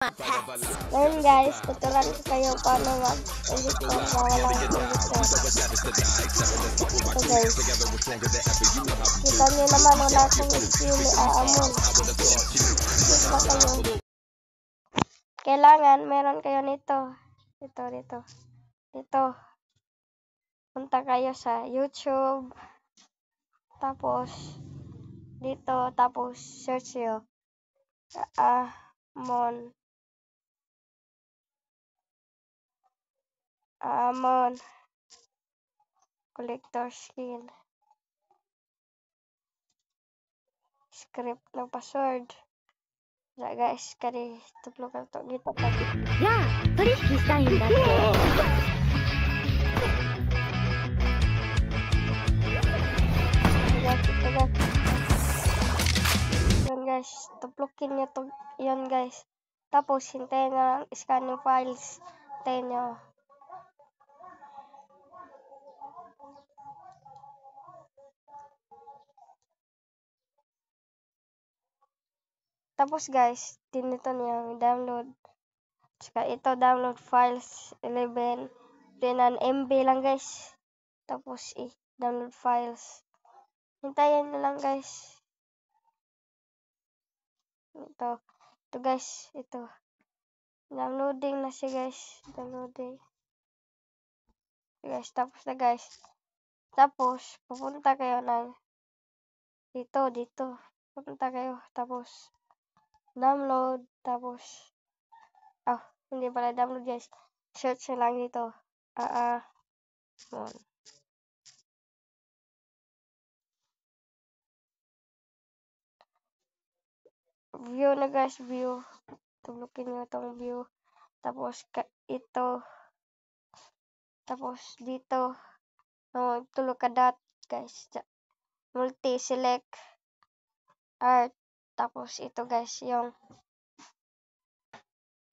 Ngayon guys, tuturuan ko kayo paano mag-edit ng walang editor. So guys, kita nyo naman wala akong sili aamon. Kita kayo. Kailangan meron kayo nito. Dito. Punta kayo sa YouTube. Tapos, dito. Tapos, search nyo. Aamon collector skin script ng password ya guys kari tuplokan to gitu tadi ya取引したいんだってyan guys tuplokin nyo to yan guys tapos hintayin na scan yung files hintayin nyo. Tapos guys, dinito niya download. Saka ito download files 11. Then MB lang guys. Tapos download files. Hintayin nyo lang guys. Ito guys, ito. Downloading na siya guys. Downloading. Guys, tapos na guys. Tapos, pupunta kayo ng dito. Pupunta kayo. Tapos, download, tapos, hindi pala download guys. Search na lang dito. View na guys, view. Tulukin nyo itong view. Tapos, ito. Tapos, dito. Tulog ka dot guys. Multi-select. Art. Tapos, ito guys, yung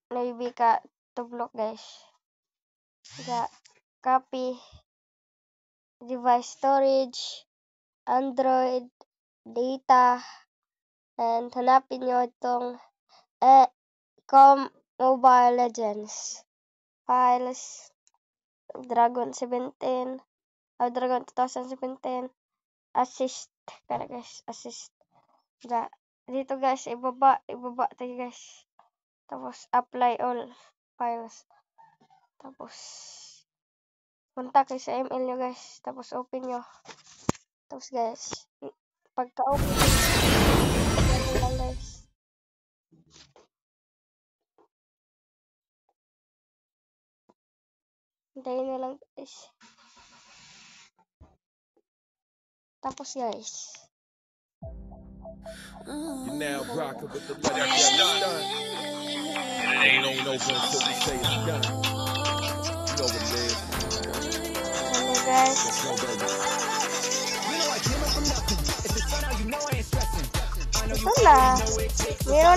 navy ka tublok guys. Copy. Device storage. Android. Data. And hanapin nyo itong Mobile Legends. Files. Dragon 2017. Assist. Kaya guys, assist. Dito guys, ibaba tayo guys. Tapos, apply all files. Tapos, punta kayo sa email nyo guys. Tapos, open nyo. Tapos guys, pagka-open nyo lang guys. Hintayin nyo lang guys. Tapos guys. You're now rocking with the letter done. It ain't over until we say it's done. You know what it is. Hello guys. Ito na. Meron